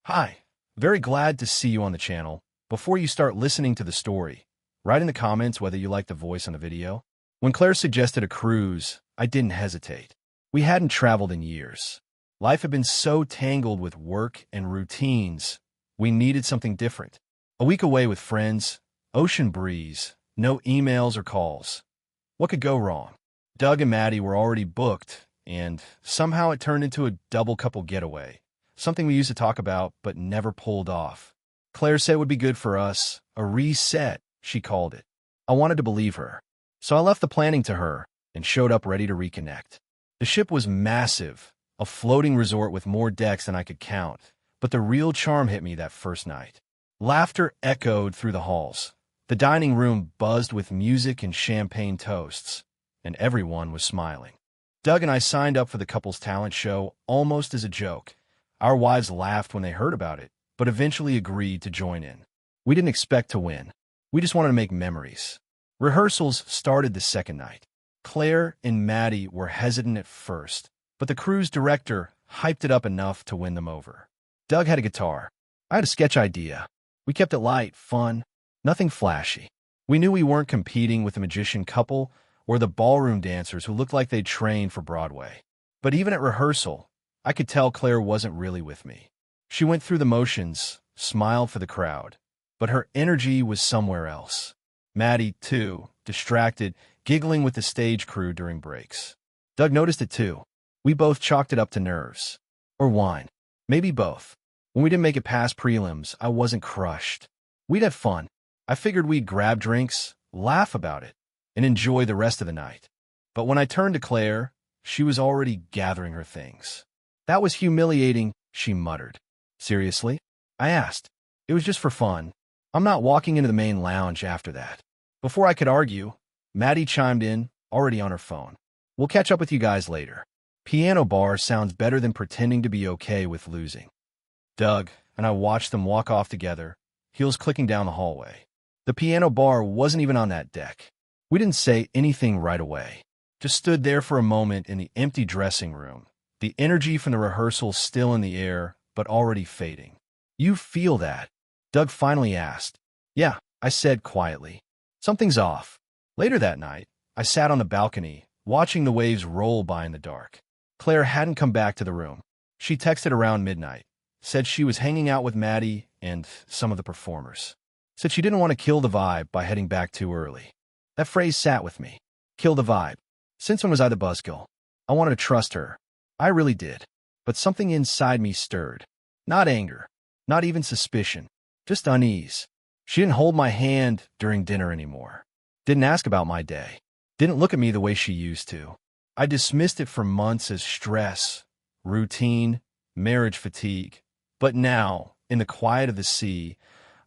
Hi, very glad to see you on the channel. Before you start listening to the story, write in the comments whether you like the voice on the video. When Claire suggested a cruise, I didn't hesitate. We hadn't traveled in years. Life had been so tangled with work and routines, we needed something different. A week away with friends, ocean breeze, no emails or calls. What could go wrong? Doug and Maddie were already booked, and somehow it turned into a double-couple getaway. Something we used to talk about, but never pulled off. Claire said it would be good for us. A reset, she called it. I wanted to believe her. So I left the planning to her and showed up ready to reconnect. The ship was massive, a floating resort with more decks than I could count. But the real charm hit me that first night. Laughter echoed through the halls. The dining room buzzed with music and champagne toasts, and everyone was smiling. Doug and I signed up for the couple's talent show almost as a joke. Our wives laughed when they heard about it, but eventually agreed to join in. We didn't expect to win. We just wanted to make memories. Rehearsals started the second night. Claire and Maddie were hesitant at first, but the cruise director hyped it up enough to win them over. Doug had a guitar. I had a sketch idea. We kept it light, fun, nothing flashy. We knew we weren't competing with the magician couple or the ballroom dancers who looked like they'd trained for Broadway. But even at rehearsal, I could tell Claire wasn't really with me. She went through the motions, smiled for the crowd, but her energy was somewhere else. Maddie, too, distracted, giggling with the stage crew during breaks. Doug noticed it too. We both chalked it up to nerves. Or wine. Maybe both. When we didn't make it past prelims, I wasn't crushed. We'd have fun. I figured we'd grab drinks, laugh about it, and enjoy the rest of the night. But when I turned to Claire, she was already gathering her things. That was humiliating, she muttered. Seriously? I asked. It was just for fun. I'm not walking into the main lounge after that. Before I could argue, Maddie chimed in, already on her phone. We'll catch up with you guys later. Piano bar sounds better than pretending to be okay with losing. Doug and I watched them walk off together, heels clicking down the hallway. The piano bar wasn't even on that deck. We didn't say anything right away. Just stood there for a moment in the empty dressing room. The energy from the rehearsal still in the air, but already fading. You feel that? Doug finally asked. Yeah, I said quietly. Something's off. Later that night, I sat on the balcony, watching the waves roll by in the dark. Claire hadn't come back to the room. She texted around midnight, said she was hanging out with Maddie and some of the performers. Said she didn't want to kill the vibe by heading back too early. That phrase sat with me. Kill the vibe. Since when was I the buzzkill? I wanted to trust her. I really did. But something inside me stirred. Not anger. Not even suspicion. Just unease. She didn't hold my hand during dinner anymore. Didn't ask about my day. Didn't look at me the way she used to. I dismissed it for months as stress, routine, marriage fatigue. But now, in the quiet of the sea,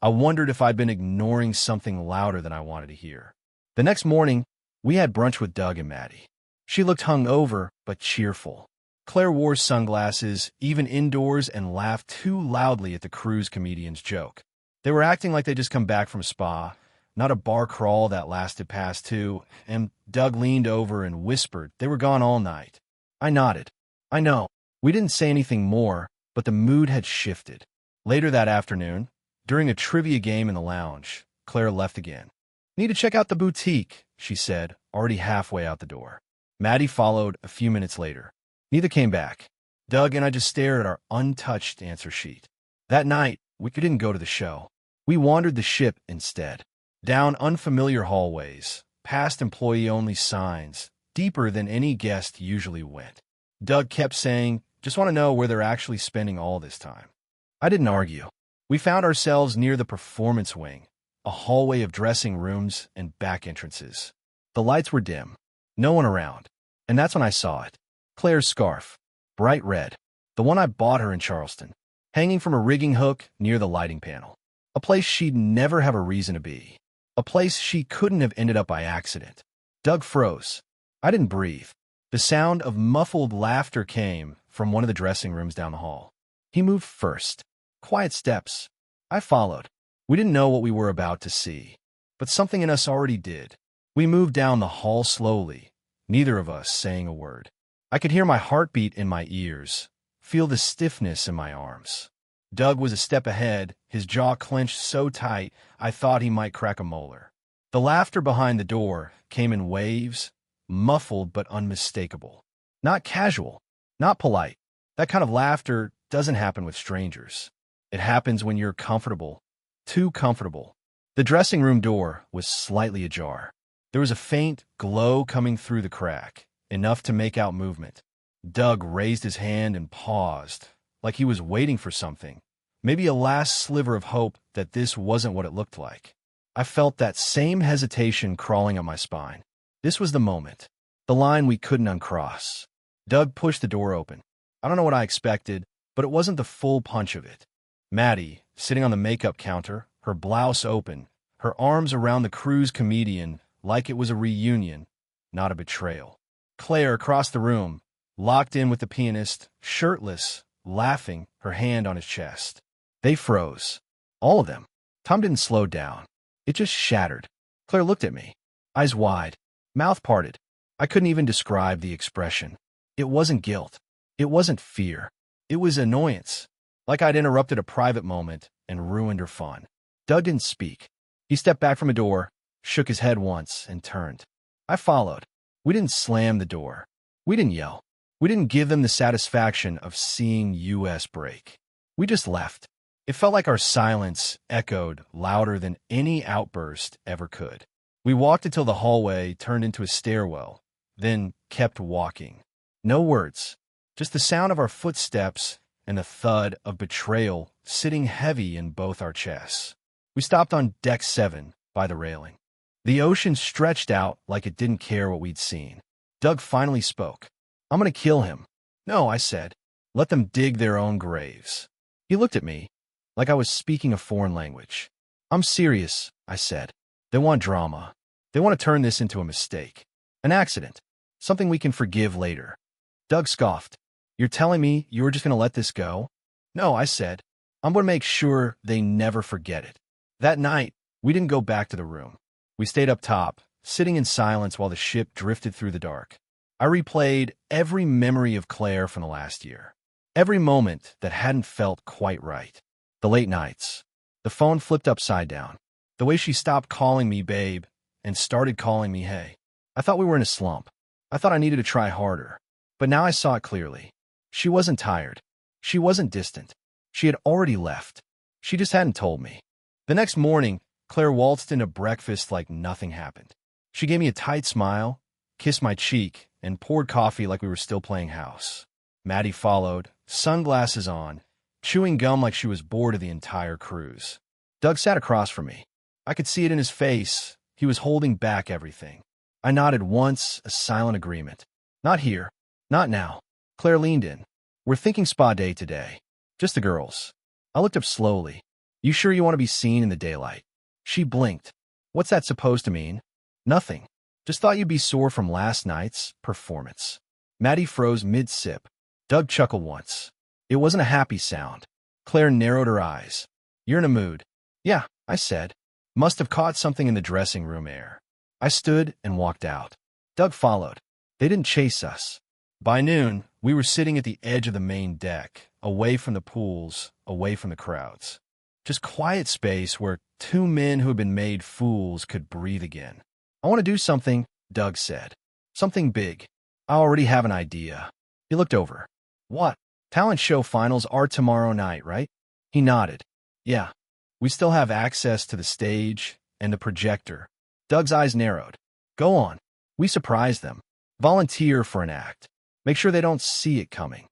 I wondered if I'd been ignoring something louder than I wanted to hear. The next morning, we had brunch with Doug and Maddie. She looked hungover, but cheerful. Claire wore sunglasses, even indoors, and laughed too loudly at the cruise comedian's joke. They were acting like they'd just come back from a spa, not a bar crawl that lasted past 2, and Doug leaned over and whispered they were gone all night. I nodded. I know. We didn't say anything more, but the mood had shifted. Later that afternoon, during a trivia game in the lounge, Claire left again. Need to check out the boutique, she said, already halfway out the door. Maddie followed a few minutes later. Neither came back. Doug and I just stared at our untouched answer sheet. That night, we didn't go to the show. We wandered the ship instead. Down unfamiliar hallways, past employee-only signs, deeper than any guest usually went. Doug kept saying, just want to know where they're actually spending all this time. I didn't argue. We found ourselves near the performance wing, a hallway of dressing rooms and back entrances. The lights were dim. No one around. And that's when I saw it. Claire's scarf. Bright red. The one I bought her in Charleston. Hanging from a rigging hook near the lighting panel. A place she'd never have a reason to be. A place she couldn't have ended up by accident. Doug froze. I didn't breathe. The sound of muffled laughter came from one of the dressing rooms down the hall. He moved first. Quiet steps. I followed. We didn't know what we were about to see. But something in us already did. We moved down the hall slowly, neither of us saying a word. I could hear my heartbeat in my ears, feel the stiffness in my arms. Doug was a step ahead, his jaw clenched so tight I thought he might crack a molar. The laughter behind the door came in waves, muffled but unmistakable. Not casual, not polite. That kind of laughter doesn't happen with strangers. It happens when you're comfortable, too comfortable. The dressing room door was slightly ajar. There was a faint glow coming through the crack, enough to make out movement. Doug raised his hand and paused, like he was waiting for something, maybe a last sliver of hope that this wasn't what it looked like. I felt that same hesitation crawling up my spine. This was the moment, the line we couldn't uncross. Doug pushed the door open. I don't know what I expected, but it wasn't the full punch of it. Maddie, sitting on the makeup counter, her blouse open, her arms around the cruise comedian like it was a reunion, not a betrayal. Claire across the room, locked in with the pianist, shirtless, laughing, her hand on his chest. They froze. All of them. Tom didn't slow down. It just shattered. Claire looked at me, eyes wide, mouth parted. I couldn't even describe the expression. It wasn't guilt. It wasn't fear. It was annoyance, like I'd interrupted a private moment and ruined her fun. Doug didn't speak. He stepped back from a door, shook his head once, and turned. I followed. We didn't slam the door. We didn't yell. We didn't give them the satisfaction of seeing US break. We just left. It felt like our silence echoed louder than any outburst ever could. We walked until the hallway turned into a stairwell, then kept walking. No words, just the sound of our footsteps and the thud of betrayal sitting heavy in both our chests. We stopped on deck 7 by the railing. The ocean stretched out like it didn't care what we'd seen. Doug finally spoke. "I'm going to kill him." "No," I said. "Let them dig their own graves." He looked at me like I was speaking a foreign language. "I'm serious," I said. "They want drama. They want to turn this into a mistake. An accident. Something we can forgive later." Doug scoffed. "You're telling me you were just going to let this go?" "No," I said. "I'm going to make sure they never forget it." That night, we didn't go back to the room. We stayed up top, sitting in silence while the ship drifted through the dark. I replayed every memory of Claire from the last year. Every moment that hadn't felt quite right. The late nights. The phone flipped upside down. The way she stopped calling me babe and started calling me hey. I thought we were in a slump. I thought I needed to try harder. But now I saw it clearly. She wasn't tired. She wasn't distant. She had already left. She just hadn't told me. The next morning, Claire waltzed into breakfast like nothing happened. She gave me a tight smile, kissed my cheek, and poured coffee like we were still playing house. Maddie followed, sunglasses on, chewing gum like she was bored of the entire cruise. Doug sat across from me. I could see it in his face. He was holding back everything. I nodded once, a silent agreement. "Not here. Not now." Claire leaned in. "We're thinking spa day today. Just the girls." I looked up slowly. "You sure you want to be seen in the daylight?" She blinked. "What's that supposed to mean?" "Nothing. Just thought you'd be sore from last night's performance." Maddie froze mid-sip. Doug chuckled once. It wasn't a happy sound. Claire narrowed her eyes. "You're in a mood." "Yeah," I said. Must have caught something in the dressing room air. I stood and walked out. Doug followed. They didn't chase us. By noon, we were sitting at the edge of the main deck, away from the pools, away from the crowds. Just quiet space where two men who had been made fools could breathe again. "I want to do something," Doug said. "Something big. I already have an idea." He looked over. "What?" "Talent show finals are tomorrow night, right?" He nodded. "Yeah. We still have access to the stage and the projector." Doug's eyes narrowed. "Go on. We surprise them. Volunteer for an act. Make sure they don't see it coming."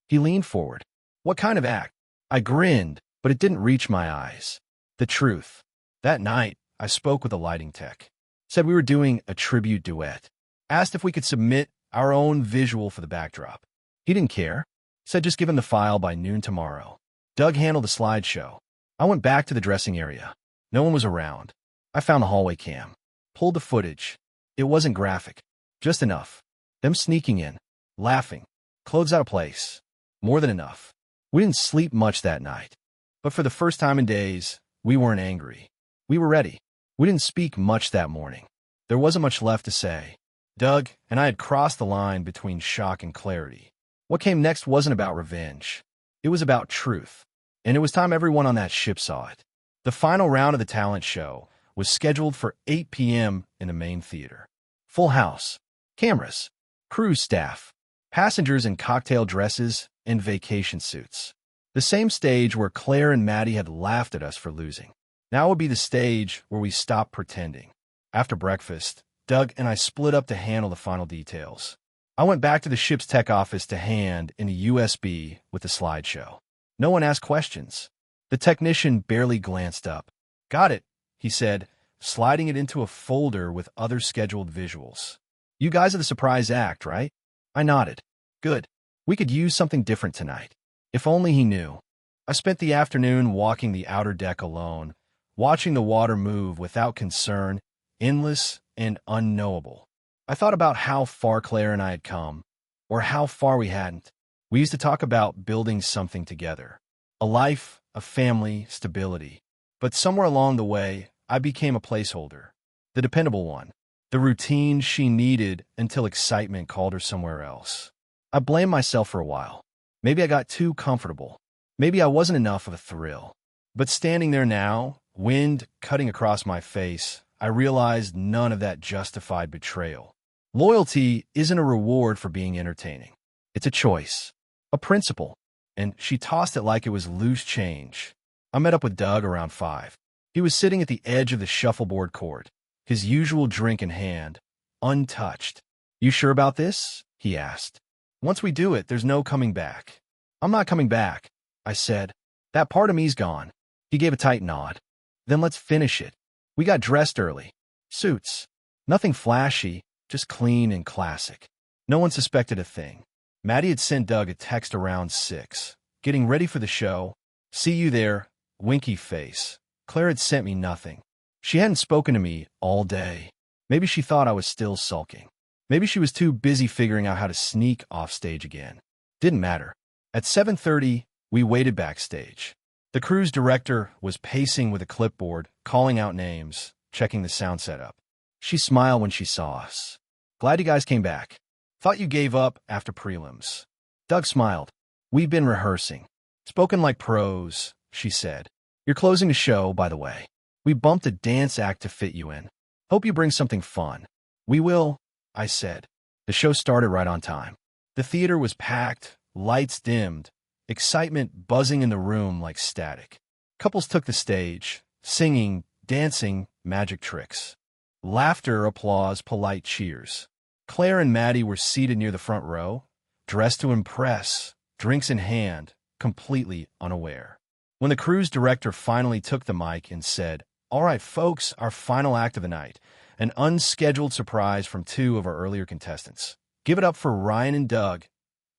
He leaned forward. "What kind of act?" I grinned, but it didn't reach my eyes. The truth. That night, I spoke with a lighting tech. Said we were doing a tribute duet. Asked if we could submit our own visual for the backdrop. He didn't care. Said just give him the file by noon tomorrow. Doug handled the slideshow. I went back to the dressing area. No one was around. I found the hallway cam. Pulled the footage. It wasn't graphic. Just enough. Them sneaking in. Laughing. Clothes out of place. More than enough. We didn't sleep much that night. But for the first time in days, we weren't angry. We were ready. We didn't speak much that morning. There wasn't much left to say. Doug and I had crossed the line between shock and clarity. What came next wasn't about revenge. It was about truth. and it was time everyone on that ship saw it. The final round of the talent show was scheduled for 8 p.m. in the main theater. Full house, cameras, cruise staff, passengers in cocktail dresses and vacation suits. The same stage where Claire and Maddie had laughed at us for losing. Now would be the stage where we stopped pretending. After breakfast, Doug and I split up to handle the final details. I went back to the ship's tech office to hand in a USB with the slideshow. No one asked questions. The technician barely glanced up. "Got it," he said, sliding it into a folder with other scheduled visuals. "You guys are the surprise act, right?" I nodded. "Good. We could use something different tonight." If only he knew. I spent the afternoon walking the outer deck alone, watching the water move without concern, endless and unknowable. I thought about how far Claire and I had come, or how far we hadn't. We used to talk about building something together. A life, a family, stability. But somewhere along the way, I became a placeholder. The dependable one. The routine she needed until excitement called her somewhere else. I blamed myself for a while. Maybe I got too comfortable. Maybe I wasn't enough of a thrill. But standing there now, wind cutting across my face, I realized none of that justified betrayal. Loyalty isn't a reward for being entertaining. It's a choice, a principle. And she tossed it like it was loose change. I met up with Doug around 5. He was sitting at the edge of the shuffleboard court, his usual drink in hand, untouched. "You sure about this?" he asked. "Once we do it, there's no coming back." "I'm not coming back," I said. "That part of me's gone." He gave a tight nod. "Then let's finish it." We got dressed early. Suits. Nothing flashy, just clean and classic. No one suspected a thing. Maddie had sent Doug a text around 6. "Getting ready for the show. See you there." Winky face. Claire had sent me nothing. She hadn't spoken to me all day. Maybe she thought I was still sulking. Maybe she was too busy figuring out how to sneak off stage again. Didn't matter. At 7:30, we waited backstage. The cruise director was pacing with a clipboard, calling out names, checking the sound setup. She smiled when she saw us. "Glad you guys came back. Thought you gave up after prelims." Doug smiled. "We've been rehearsing." "Spoken like pros," she said. "You're closing the show, by the way. We bumped a dance act to fit you in. Hope you bring something fun." "We will," I said. The show started right on time. The theater was packed, lights dimmed, excitement buzzing in the room like static. Couples took the stage, singing, dancing, magic tricks. Laughter, applause, polite cheers. Claire and Maddie were seated near the front row, dressed to impress, drinks in hand, completely unaware. When the cruise director finally took the mic and said, "All right, folks, our final act of the night. An unscheduled surprise from 2 of our earlier contestants. Give it up for Ryan and Doug."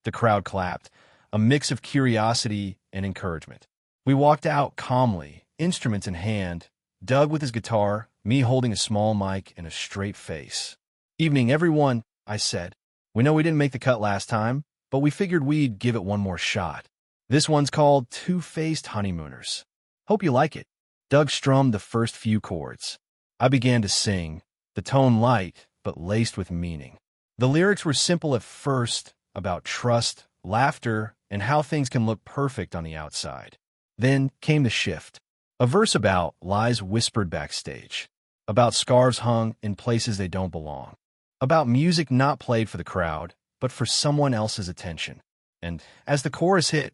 The crowd clapped, a mix of curiosity and encouragement. We walked out calmly, instruments in hand, Doug with his guitar, me holding a small mic and a straight face. "Evening, everyone," I said. "We know we didn't make the cut last time, but we figured we'd give it one more shot. This one's called Two-Faced Honeymooners. Hope you like it." Doug strummed the first few chords. I began to sing, the tone light but laced with meaning. The lyrics were simple at first, about trust, laughter, and how things can look perfect on the outside. Then came the shift. A verse about lies whispered backstage, about scarves hung in places they don't belong, about music not played for the crowd, but for someone else's attention. And as the chorus hit,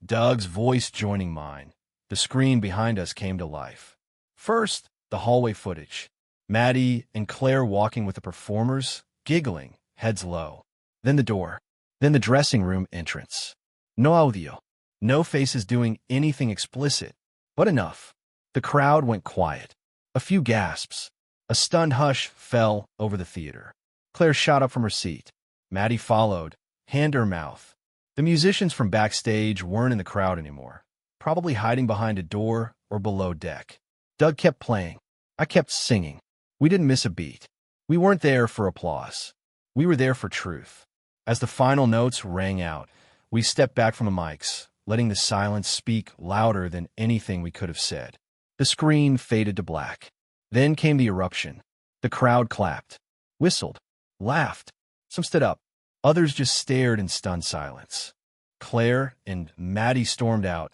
Doug's voice joining mine, the screen behind us came to life. First, the hallway footage. Maddie and Claire walking with the performers, giggling, heads low. Then the door. Then the dressing room entrance. No audio. No faces doing anything explicit, but enough. The crowd went quiet. A few gasps. A stunned hush fell over the theater. Claire shot up from her seat. Maddie followed, hand to her mouth. The musicians from backstage weren't in the crowd anymore, probably hiding behind a door or below deck. Doug kept playing. I kept singing. We didn't miss a beat. We weren't there for applause. We were there for truth. As the final notes rang out, we stepped back from the mics, letting the silence speak louder than anything we could have said. The screen faded to black. Then came the eruption. The crowd clapped, whistled, laughed. Some stood up. Others just stared in stunned silence. Claire and Maddie stormed out,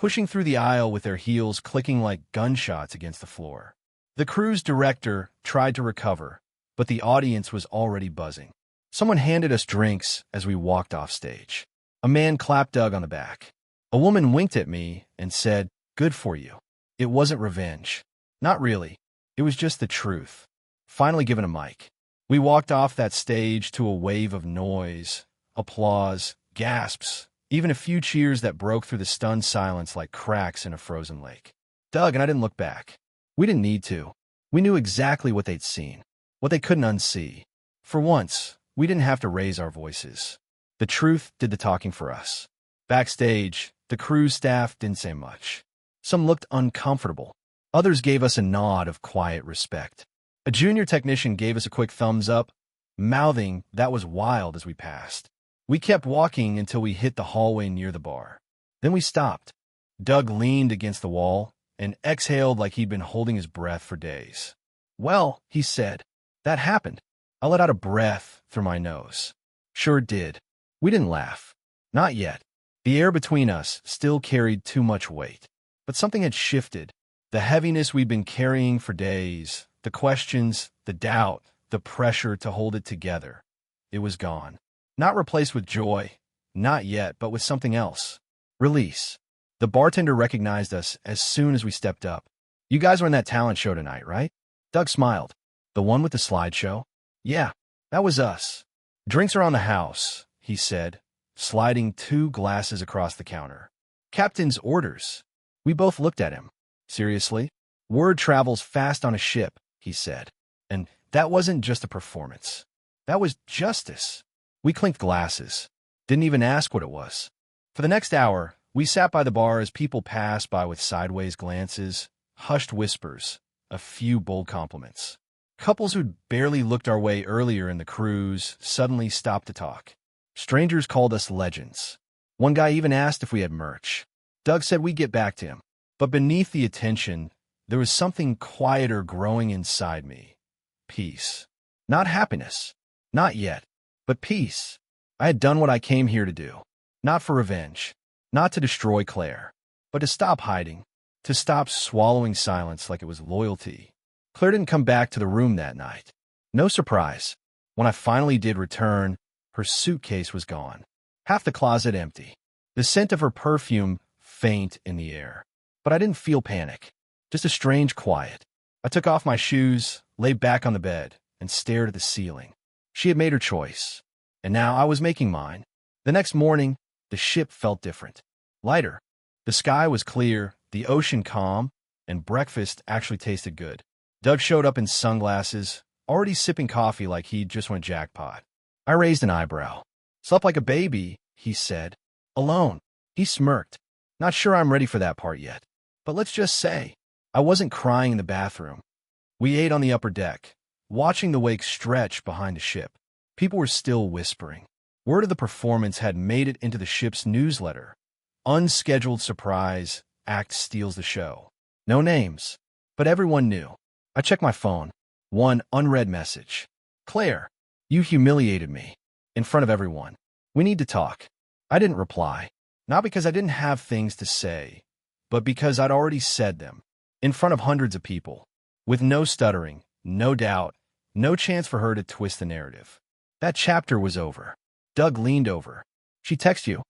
pushing through the aisle with their heels clicking like gunshots against the floor. The cruise director tried to recover, but the audience was already buzzing. Someone handed us drinks as we walked off stage. A man clapped Doug on the back. A woman winked at me and said, "Good for you." It wasn't revenge. Not really. It was just the truth. Finally given a mic. We walked off that stage to a wave of noise, applause, gasps, even a few cheers that broke through the stunned silence like cracks in a frozen lake. Doug and I didn't look back. We didn't need to. We knew exactly what they'd seen, what they couldn't unsee. For once, we didn't have to raise our voices. The truth did the talking for us. Backstage, the cruise staff didn't say much. Some looked uncomfortable. Others gave us a nod of quiet respect. A junior technician gave us a quick thumbs up, mouthing, "That was wild," as we passed. We kept walking until we hit the hallway near the bar. Then we stopped. Doug leaned against the wall and exhaled like he'd been holding his breath for days. "Well," he said, "that happened." I let out a breath through my nose. Sure it did. We didn't laugh. Not yet. The air between us still carried too much weight. But something had shifted. The heaviness we'd been carrying for days, the questions, the doubt, the pressure to hold it together. It was gone. Not replaced with joy. Not yet, but with something else. Release. The bartender recognized us as soon as we stepped up. "You guys were in that talent show tonight, right?" Doug smiled. "The one with the slideshow?" "Yeah, that was us." "Drinks are on the house," he said, sliding 2 glasses across the counter. "Captain's orders." We both looked at him. "Seriously?" "Word travels fast on a ship," he said. And that wasn't just a performance. That was justice. We clinked glasses. Didn't even ask what it was. For the next hour, we sat by the bar as people passed by with sideways glances, hushed whispers, a few bold compliments. Couples who'd barely looked our way earlier in the cruise suddenly stopped to talk. Strangers called us legends. One guy even asked if we had merch. Doug said we'd get back to him. But beneath the attention, there was something quieter growing inside me. Peace. Not happiness. Not yet. But peace. I had done what I came here to do. Not for revenge. Not to destroy Claire. But to stop hiding. To stop swallowing silence like it was loyalty. Claire didn't come back to the room that night. No surprise. When I finally did return, her suitcase was gone. Half the closet empty. The scent of her perfume faint in the air. But I didn't feel panic. Just a strange quiet. I took off my shoes, lay back on the bed, and stared at the ceiling. She had made her choice. And now I was making mine. The next morning, the ship felt different. Lighter. The sky was clear, the ocean calm, and breakfast actually tasted good. Doug showed up in sunglasses, already sipping coffee like he'd just went jackpot. I raised an eyebrow. "Slept like a baby," he said. "Alone." He smirked. "Not sure I'm ready for that part yet. But let's just say, I wasn't crying in the bathroom." We ate on the upper deck, watching the wake stretch behind the ship. People were still whispering. Word of the performance had made it into the ship's newsletter. "Unscheduled surprise, act steals the show." No names, but everyone knew. I checked my phone. One unread message. "Claire, you humiliated me. In front of everyone. We need to talk." I didn't reply. Not because I didn't have things to say, but because I'd already said them. In front of hundreds of people. With no stuttering, no doubt, no chance for her to twist the narrative. That chapter was over. Doug leaned over. "She text you?"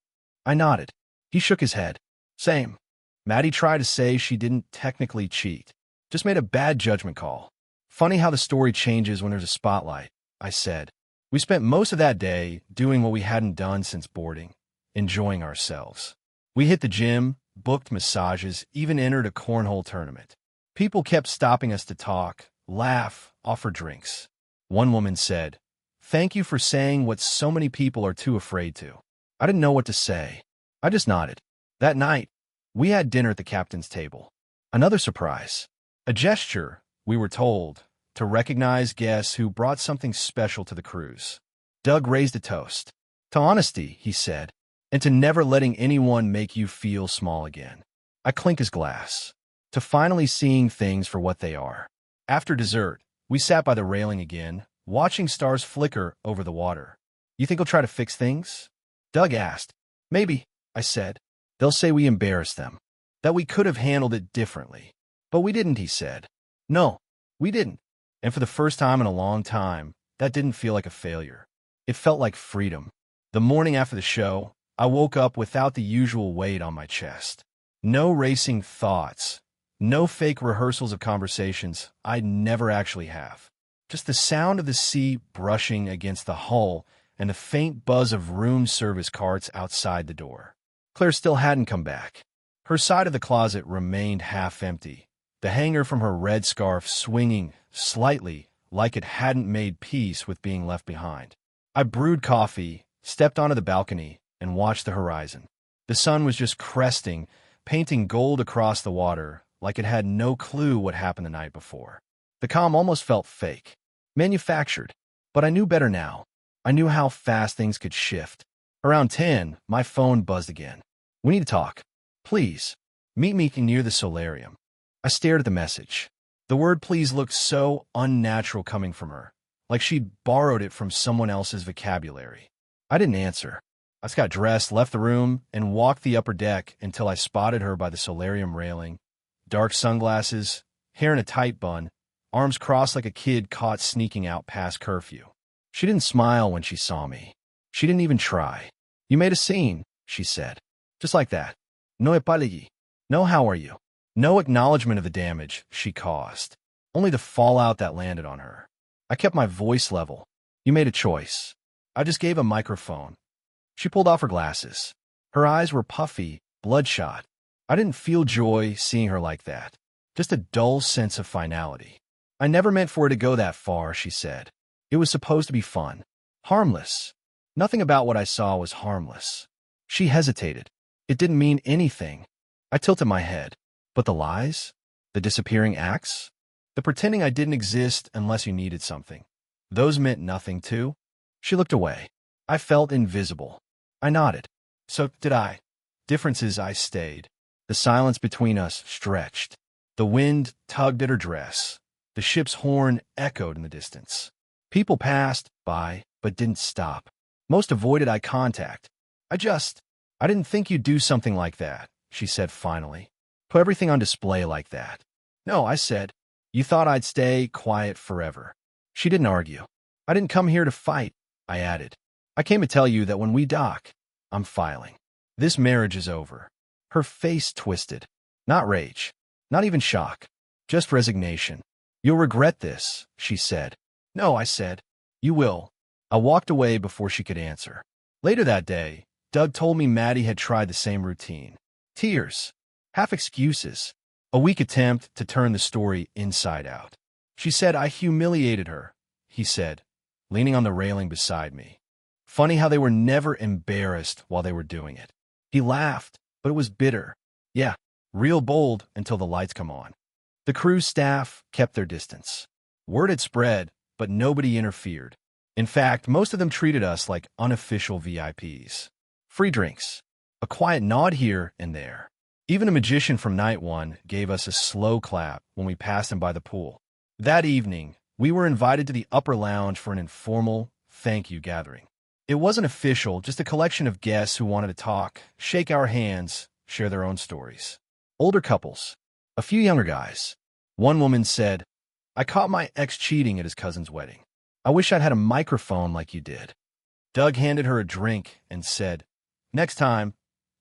I nodded. He shook his head. "Same." Maddie tried to say she didn't technically cheat. Just made a bad judgment call. "Funny how the story changes when there's a spotlight," I said. We spent most of that day doing what we hadn't done since boarding. Enjoying ourselves. We hit the gym, booked massages, even entered a cornhole tournament. People kept stopping us to talk, laugh, offer drinks. One woman said, "Thank you for saying what so many people are too afraid to." I didn't know what to say. I just nodded. That night, we had dinner at the captain's table. Another surprise. A gesture, we were told, to recognize guests who brought something special to the cruise. Doug raised a toast. To honesty, he said, and to never letting anyone make you feel small again. I clinked his glass. To finally seeing things for what they are. After dessert, we sat by the railing again, watching stars flicker over the water. "You think he'll try to fix things?" Doug asked. "Maybe," I said. "They'll say we embarrassed them." that we could have handled it differently. But we didn't, he said. No, we didn't. And for the first time in a long time, that didn't feel like a failure. It felt like freedom. The morning after the show, I woke up without the usual weight on my chest. No racing thoughts. No fake rehearsals of conversations I'd never actually have. Just the sound of the sea brushing against the hull and the faint buzz of room service carts outside the door. Claire still hadn't come back. Her side of the closet remained half empty, the hanger from her red scarf swinging slightly like it hadn't made peace with being left behind. I brewed coffee, stepped onto the balcony, and watched the horizon. The sun was just cresting, painting gold across the water like it had no clue what happened the night before. The calm almost felt fake, manufactured, but I knew better now. I knew how fast things could shift. Around 10, my phone buzzed again. We need to talk. Please, meet me near the solarium. I stared at the message. The word please looked so unnatural coming from her, like she'd borrowed it from someone else's vocabulary. I didn't answer. I just got dressed, left the room, and walked the upper deck until I spotted her by the solarium railing. Dark sunglasses, hair in a tight bun, arms crossed like a kid caught sneaking out past curfew. She didn't smile when she saw me. She didn't even try. You made a scene, she said. Just like that. No apology. No how are you. No acknowledgement of the damage she caused. Only the fallout that landed on her. I kept my voice level. You made a choice. I just gave a microphone. She pulled off her glasses. Her eyes were puffy, bloodshot. I didn't feel joy seeing her like that. Just a dull sense of finality. I never meant for it to go that far, she said. It was supposed to be fun. Harmless. Nothing about what I saw was harmless. She hesitated. It didn't mean anything. I tilted my head. But the lies? The disappearing acts? The pretending I didn't exist unless you needed something. Those meant nothing too? She looked away. I felt invisible. I nodded. So did I. Differences, I stayed. The silence between us stretched. The wind tugged at her dress. The ship's horn echoed in the distance. People passed by, but didn't stop. Most avoided eye contact. I didn't think you'd do something like that, she said finally. Put everything on display like that. No, I said. You thought I'd stay quiet forever. She didn't argue. I didn't come here to fight, I added. I came to tell you that when we dock, I'm filing. This marriage is over. Her face twisted. Not rage. Not even shock. Just resignation. You'll regret this, she said. No, I said. You will. I walked away before she could answer. Later that day, Doug told me Maddie had tried the same routine. Tears. Half excuses. A weak attempt to turn the story inside out. She said I humiliated her, he said, leaning on the railing beside me. Funny how they were never embarrassed while they were doing it. He laughed, but it was bitter. Yeah, real bold until the lights come on. The cruise staff kept their distance. Word had spread, but nobody interfered. In fact, most of them treated us like unofficial VIPs. Free drinks. A quiet nod here and there. Even a magician from Night One gave us a slow clap when we passed him by the pool. That evening, we were invited to the upper lounge for an informal thank you gathering. It wasn't official, just a collection of guests who wanted to talk, shake our hands, share their own stories. Older couples. A few younger guys. One woman said, I caught my ex cheating at his cousin's wedding. I wish I'd had a microphone like you did. Doug handed her a drink and said, Next time,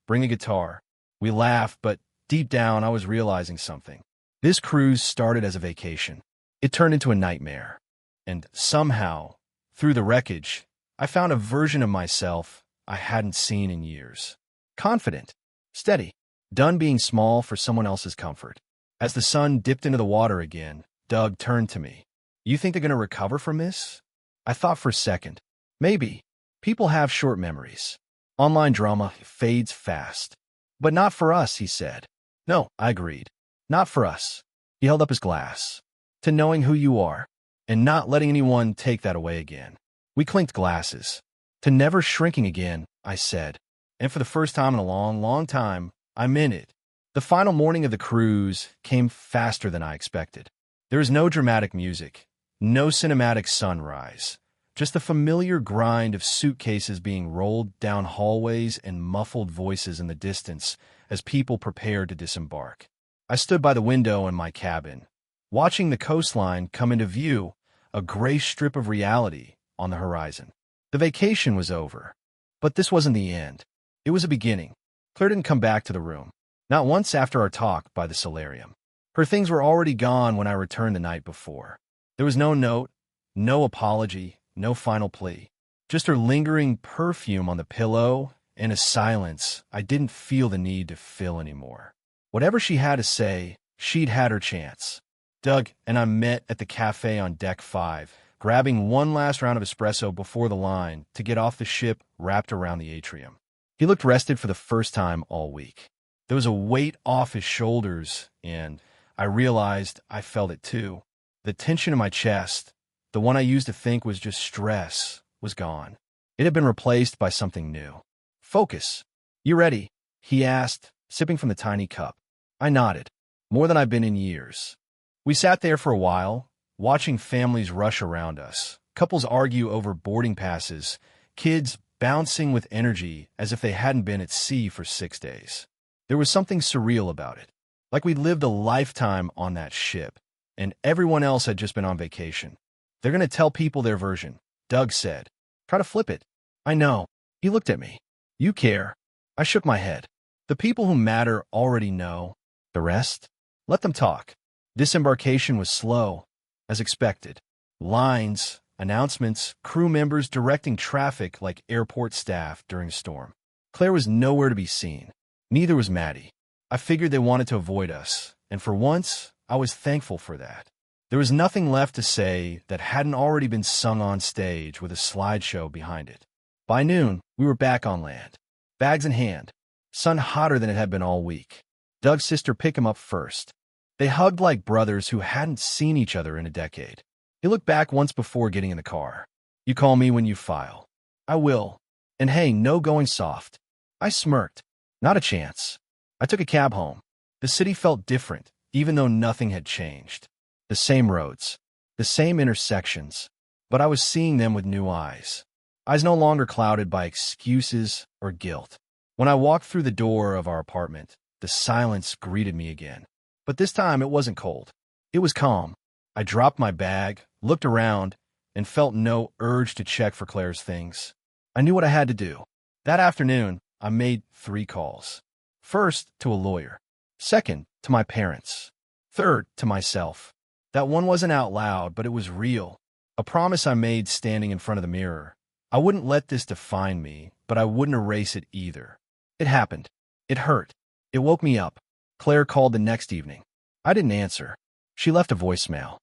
bring a guitar. We laughed, but deep down I was realizing something. This cruise started as a vacation. It turned into a nightmare. And somehow, through the wreckage, I found a version of myself I hadn't seen in years. Confident, steady, done being small for someone else's comfort. As the sun dipped into the water again, Doug turned to me. You think they're going to recover from this? I thought for a second. Maybe. People have short memories. Online drama fades fast. But not for us, he said. No, I agreed. Not for us. He held up his glass. To knowing who you are, and not letting anyone take that away again. We clinked glasses. To never shrinking again, I said. And for the first time in a long, long time, I meant it. The final morning of the cruise came faster than I expected. There was no dramatic music, no cinematic sunrise, Just the familiar grind of suitcases being rolled down hallways and muffled voices in the distance as people prepared to disembark. I stood by the window in my cabin, watching the coastline come into view, a gray strip of reality on the horizon. The vacation was over, but this wasn't the end. It was a beginning. Claire didn't come back to the room, not once after our talk by the solarium. Her things were already gone when I returned the night before. There was no note, no apology, no final plea. Just her lingering perfume on the pillow and a silence I didn't feel the need to fill anymore. Whatever she had to say, she'd had her chance. Doug and I met at the cafe on deck 5, grabbing one last round of espresso before the line to get off the ship wrapped around the atrium. He looked rested for the first time all week. There was a weight off his shoulders, and I realized I felt it too. The tension in my chest, the one I used to think was just stress, was gone. It had been replaced by something new. Focus. You ready? He asked, sipping from the tiny cup. I nodded. More than I've been in years. We sat there for a while, watching families rush around us, couples argue over boarding passes, kids bouncing with energy as if they hadn't been at sea for 6 days. There was something surreal about it, like we'd lived a lifetime on that ship, and everyone else had just been on vacation. They're going to tell people their version, Doug said. Try to flip it. I know. He looked at me. You care. I shook my head. The people who matter already know. The rest? Let them talk. Disembarkation was slow, as expected. Lines, announcements, crew members directing traffic like airport staff during a storm. Claire was nowhere to be seen. Neither was Maddie. I figured they wanted to avoid us, and for once, I was thankful for that. There was nothing left to say that hadn't already been sung on stage with a slideshow behind it. By noon, we were back on land, bags in hand, sun hotter than it had been all week. Doug's sister picked him up first. They hugged like brothers who hadn't seen each other in a decade. He looked back once before getting in the car. You call me when you file. I will. And hey, no going soft. I smirked. Not a chance. I took a cab home. The city felt different, even though nothing had changed. The same roads, the same intersections, but I was seeing them with new eyes. Eyes no longer clouded by excuses or guilt. When I walked through the door of our apartment, the silence greeted me again. But this time it wasn't cold. It was calm. I dropped my bag, looked around, and felt no urge to check for Claire's things. I knew what I had to do. That afternoon, I made 3 calls. First, to a lawyer. Second, to my parents. Third, to myself. That one wasn't out loud, but it was real. A promise I made standing in front of the mirror. I wouldn't let this define me, but I wouldn't erase it either. It happened. It hurt. It woke me up. Claire called the next evening. I didn't answer. She left a voicemail.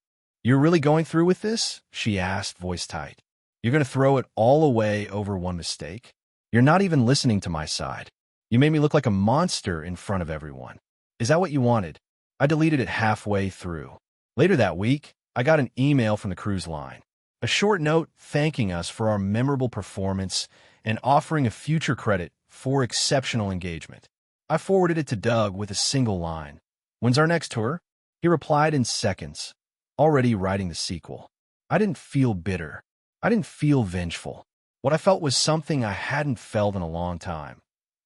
You're really going through with this? She asked, voice tight. You're going to throw it all away over one mistake? You're not even listening to my side. You made me look like a monster in front of everyone. Is that what you wanted? I deleted it halfway through. Later that week, I got an email from the cruise line. A short note thanking us for our memorable performance and offering a future credit for exceptional engagement. I forwarded it to Doug with a single line. When's our next tour? He replied in seconds, already writing the sequel. I didn't feel bitter. I didn't feel vengeful. What I felt was something I hadn't felt in a long time.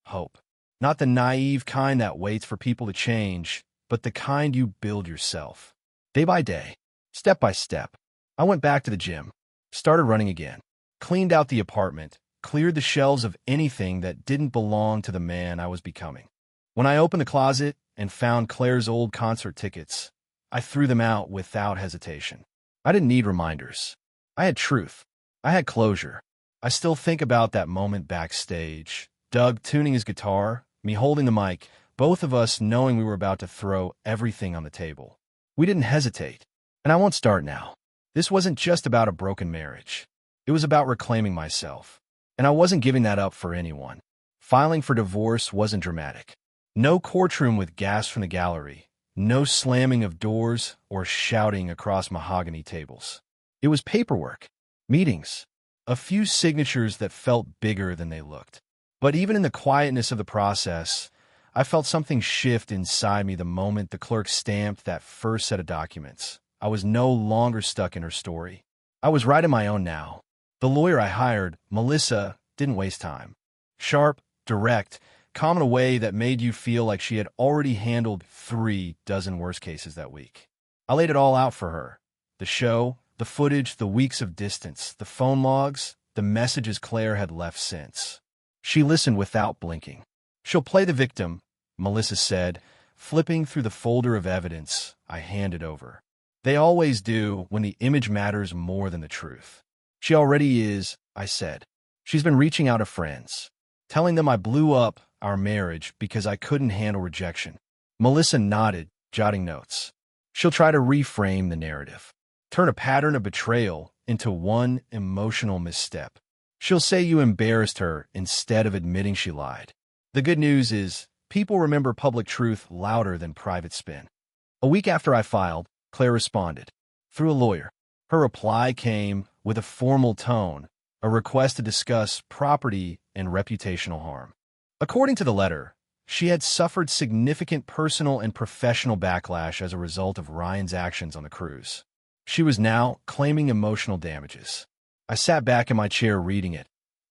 Hope. Not the naive kind that waits for people to change, but the kind you build yourself. Day by day, step by step, I went back to the gym, started running again, cleaned out the apartment, cleared the shelves of anything that didn't belong to the man I was becoming. When I opened the closet and found Claire's old concert tickets, I threw them out without hesitation. I didn't need reminders. I had truth. I had closure. I still think about that moment backstage, Doug tuning his guitar, me holding the mic, both of us knowing we were about to throw everything on the table. We didn't hesitate, and I won't start now. This wasn't just about a broken marriage. It was about reclaiming myself, and I wasn't giving that up for anyone. Filing for divorce wasn't dramatic. No courtroom with gas from the gallery, no slamming of doors or shouting across mahogany tables. It was paperwork, meetings, a few signatures that felt bigger than they looked. But even in the quietness of the process, I felt something shift inside me the moment the clerk stamped that first set of documents. I was no longer stuck in her story. I was writing my own now. The lawyer I hired, Melissa, didn't waste time. Sharp, direct, calm in a way that made you feel like she had already handled 36 worst cases that week. I laid it all out for her. The show, the footage, the weeks of distance, the phone logs, the messages Claire had left since. She listened without blinking. "She'll play the victim," Melissa said, flipping through the folder of evidence I handed over. "They always do when the image matters more than the truth." "She already is," I said. "She's been reaching out to friends, telling them I blew up our marriage because I couldn't handle rejection." Melissa nodded, jotting notes. "She'll try to reframe the narrative, turn a pattern of betrayal into one emotional misstep. She'll say you embarrassed her instead of admitting she lied. The good news is, people remember public truth louder than private spin." A week after I filed, Claire responded, through a lawyer. Her reply came with a formal tone, a request to discuss property and reputational harm. According to the letter, she had suffered significant personal and professional backlash as a result of Ryan's actions on the cruise. She was now claiming emotional damages. I sat back in my chair reading it,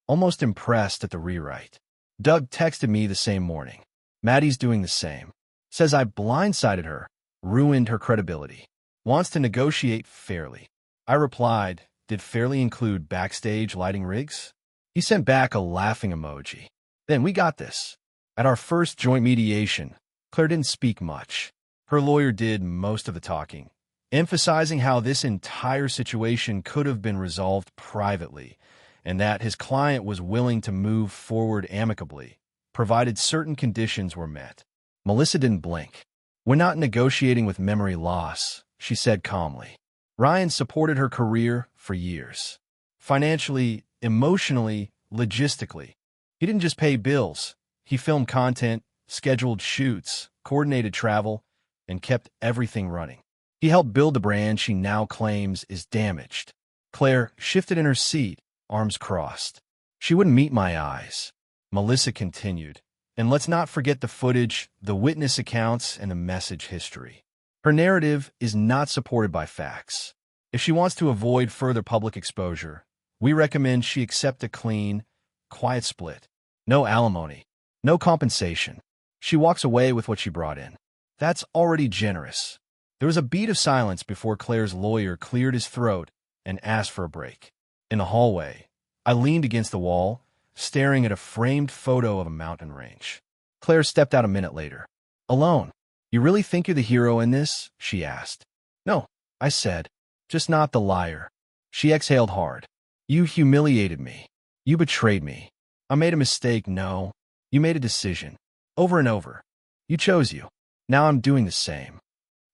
almost impressed at the rewrite. Doug texted me the same morning. "Maddie's doing the same. Says I blindsided her, ruined her credibility. Wants to negotiate fairly." I replied, "Did fairly include backstage lighting rigs?" He sent back a laughing emoji. "Then we got this." At our first joint mediation, Claire didn't speak much. Her lawyer did most of the talking, emphasizing how this entire situation could have been resolved privately and that his client was willing to move forward amicably, provided certain conditions were met. Melissa didn't blink. "We're not negotiating with memory loss," she said calmly. "Ryan supported her career for years. Financially, emotionally, logistically. He didn't just pay bills. He filmed content, scheduled shoots, coordinated travel, and kept everything running. He helped build the brand she now claims is damaged." Claire shifted in her seat, arms crossed. "She wouldn't meet my eyes," Melissa continued. "And let's not forget the footage, the witness accounts, and the message history. Her narrative is not supported by facts. If she wants to avoid further public exposure, we recommend she accept a clean, quiet split. No alimony, no compensation. She walks away with what she brought in. That's already generous." There was a beat of silence before Claire's lawyer cleared his throat and asked for a break. In the hallway, I leaned against the wall, staring at a framed photo of a mountain range. Claire stepped out a minute later. "Alone. You really think you're the hero in this?" she asked. "No," I said. "Just not the liar." She exhaled hard. "You humiliated me. You betrayed me. I made a mistake, no. You made a decision. Over and over. You chose you. Now I'm doing the same."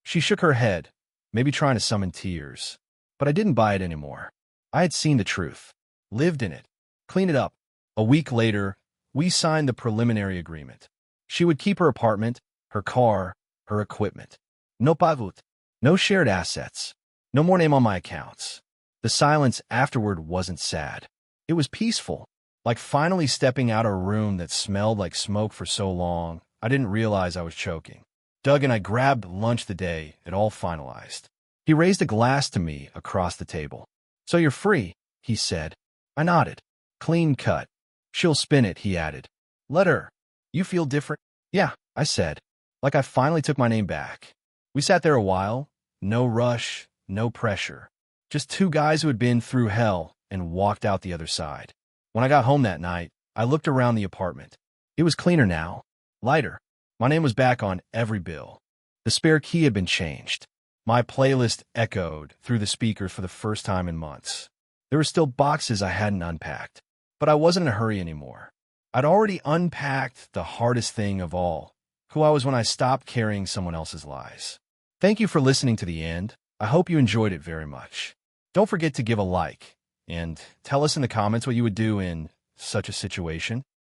She shook her head, maybe trying to summon tears. But I didn't buy it anymore. I had seen the truth, lived in it, cleaned it up. A week later, we signed the preliminary agreement. She would keep her apartment, her car, her equipment. No pavut, no shared assets, no more name on my accounts. The silence afterward wasn't sad. It was peaceful, like finally stepping out of a room that smelled like smoke for so long, I didn't realize I was choking. Doug and I grabbed lunch the day it all finalized. He raised a glass to me across the table. "So you're free," he said. I nodded. "Clean cut. She'll spin it," he added. "Let her. You feel different?" "Yeah," I said, like I finally took my name back. We sat there a while, no rush, no pressure. Just two guys who had been through hell and walked out the other side. When I got home that night, I looked around the apartment. It was cleaner now, lighter. My name was back on every bill. The spare key had been changed. My playlist echoed through the speakers for the first time in months. There were still boxes I hadn't unpacked, but I wasn't in a hurry anymore. I'd already unpacked the hardest thing of all, who I was when I stopped carrying someone else's lies. Thank you for listening to the end. I hope you enjoyed it very much. Don't forget to give a like and tell us in the comments what you would do in such a situation.